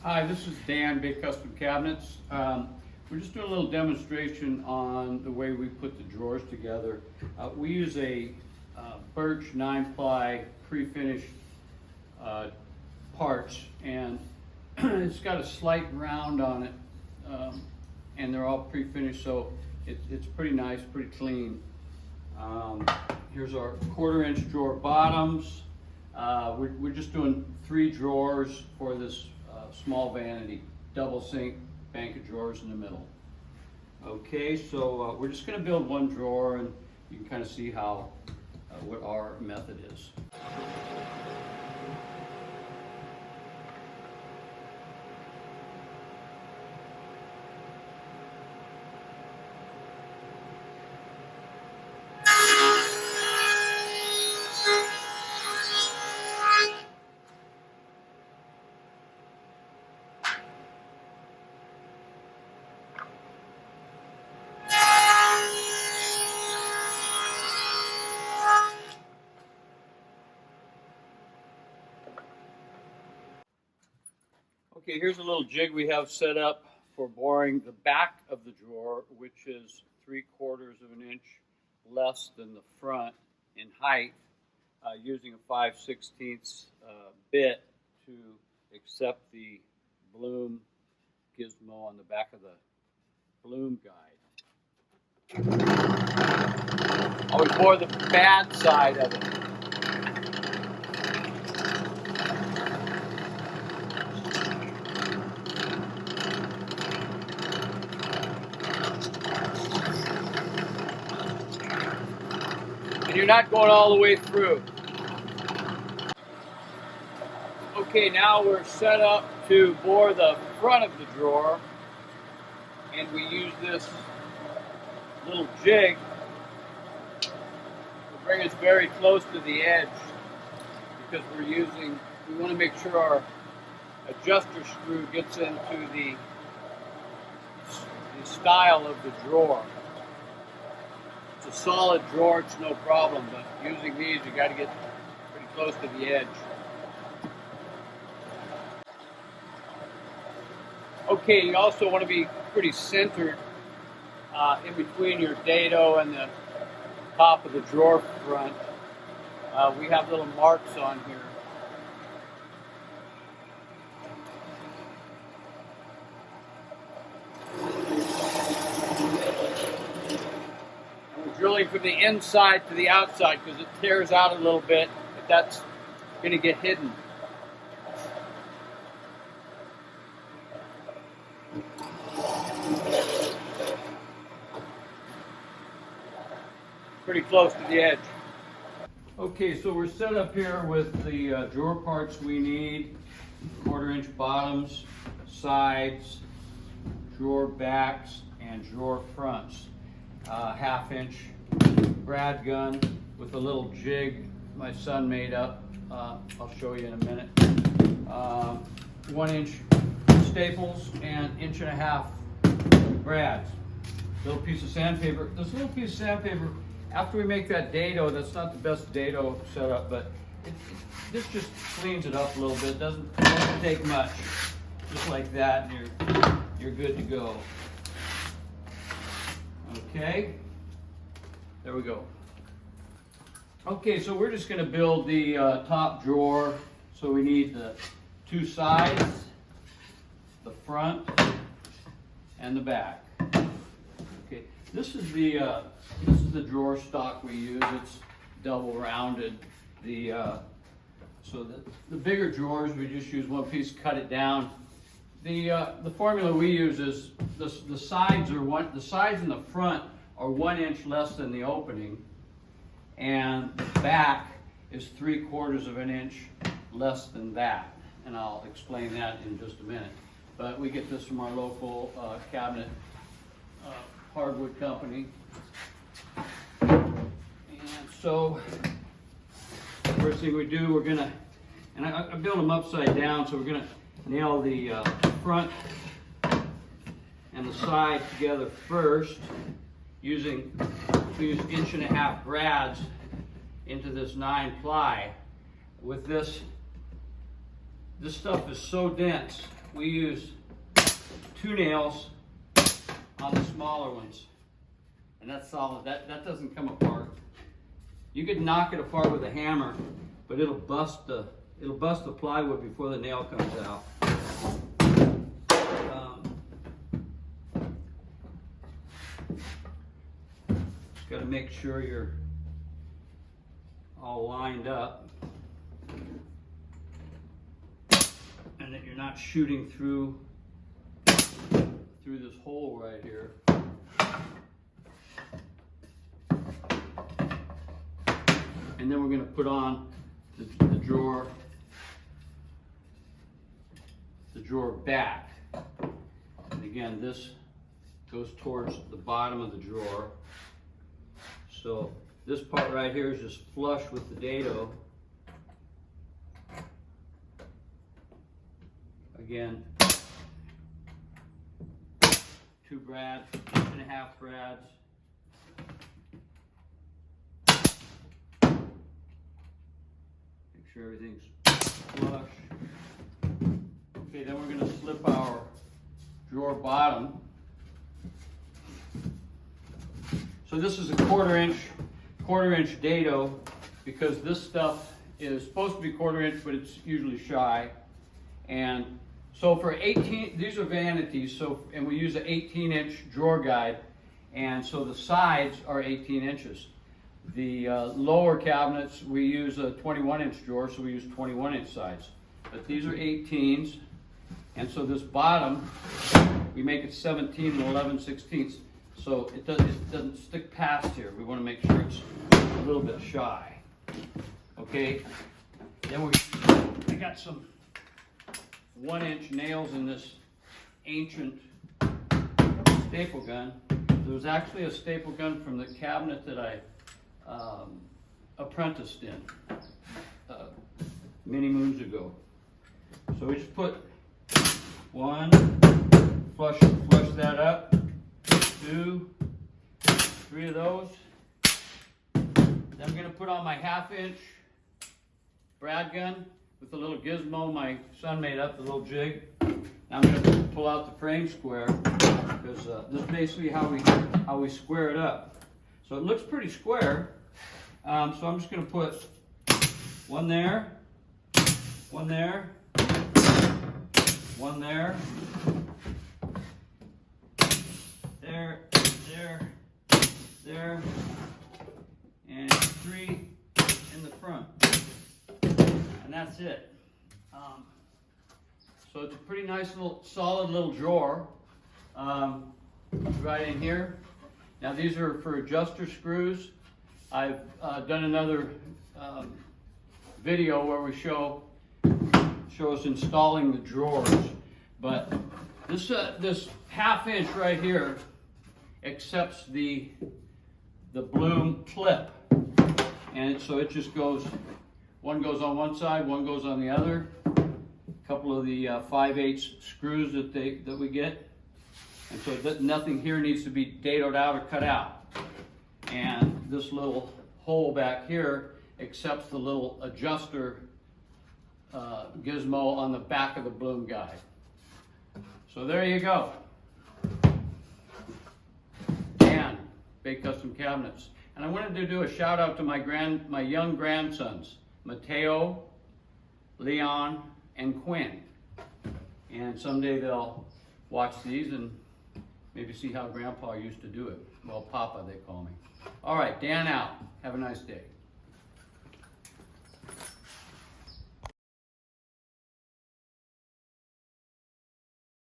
Hi, this is Dan, Big Custom Cabinets. We're just doing a little demonstration on the way we put the drawers together. We use a birch 9-ply pre-finished parts, and it's got a slight round on it, and they're all pre-finished, so it's pretty nice, pretty clean. Here's our 1/4-inch drawer bottoms. We're just doing 3 drawers for this small vanity, double sink, bank of drawers in the middle. Okay, so we're just going to build 1 drawer, and you can kind of see how what our method is. Okay, here's a little jig we have set up for boring the back of the drawer, which is 3/4 of an inch less than the front in height, using a 5/16 bit to accept the bloom gizmo on the back of the bloom guide. Always bore the bad side of it. You're not going all the way through. Okay, now we're set up to bore the front of the drawer, and we use this little jig to bring us very close to the edge, because we want to make sure our adjuster screw gets into the style of the drawer. A solid drawer, it's no problem, but using these, you got to get pretty close to the edge. Okay, you also want to be pretty centered in between your dado and the top of the drawer front. We have little marks on here. Drilling from the inside to the outside because it tears out a little bit, but that's going to get hidden. Pretty close to the edge. Okay, so we're set up here with the drawer parts we need: 1/4-inch bottoms, sides, drawer backs, and drawer fronts. 1/2-inch brad gun with a little jig my son made up. I'll show you in a minute. 1-inch staples and 1.5 brads. Little piece of sandpaper. This little piece of sandpaper, after we make that dado, that's not the best dado setup, but this just cleans it up a little bit. It doesn't take much. Just like that, and you're good to go. Okay, there we go. Okay, so we're just going to build the top drawer. So we need the 2 sides, the front, and the back. Okay, this is the drawer stock we use. It's double rounded. So the bigger drawers, we just use 1 piece, cut it down. The formula we use is the sides in the front are 1 inch less than the opening, and the back is 3/4 of an inch less than that. And I'll explain that in just a minute. But we get this from our local cabinet hardwood company. And so the first thing we do, and I build them upside down, so we're gonna nail the front and the side together first, we use 1.5-inch brads into this 9-ply. With this stuff is so dense, we use 2 nails on the smaller ones. And that's solid. That doesn't come apart. You could knock it apart with a hammer, but it'll bust the plywood before the nail comes out. Just got to make sure you're all lined up and that you're not shooting through this hole right here. And then we're going to put on the drawer back. And again, this goes towards the bottom of the drawer. So this part right here is just flush with the dado. Again, 2 brads, 1.5 brads. Make sure everything's flush. Okay, then we're going to slip our drawer bottom. So this is a quarter inch dado, because this stuff is supposed to be 1/4 inch, but it's usually shy. And so for 18, these are vanities, and we use an 18-inch drawer guide, and so the sides are 18 inches. The lower cabinets, we use a 21-inch drawer, so we use 21-inch sides. But these are 18s, and so this bottom, we make it 17 and 11/16. So it doesn't stick past here. We want to make sure it's a little bit shy. Okay, then I got some 1-inch nails in this ancient staple gun. There was actually a staple gun from the cabinet that I apprenticed in many moons ago. So we just put 1, flush that up, 2, 3 of those. Then I'm going to put on my 1/2-inch brad gun with the little gizmo my son made up, the little jig. Now I'm going to pull out the frame square, because this is basically how we square it up. So it looks pretty square. So I'm just going to put 1 there, 1 there, 1 there, there, and 3 in the front. And that's it. So it's a pretty nice little, solid little drawer right in here. Now these are for adjuster screws. I've done another video where we show us installing the drawers. But this 1/2 inch right here accepts the bloom clip, and so it just goes. One goes on one side, one goes on the other. A couple of the 5/8 screws that we get, and so nothing here needs to be dadoed out or cut out. And this little hole back here accepts the little adjuster gizmo on the back of the bloom guide. So there you go. Dan, Bay Custom Cabinets. And I wanted to do a shout out to my young grandsons, Mateo, Leon, and Quinn. And someday they'll watch these and maybe see how Grandpa used to do it. Well, Papa, they call me. All right, Dan out. Have a nice day.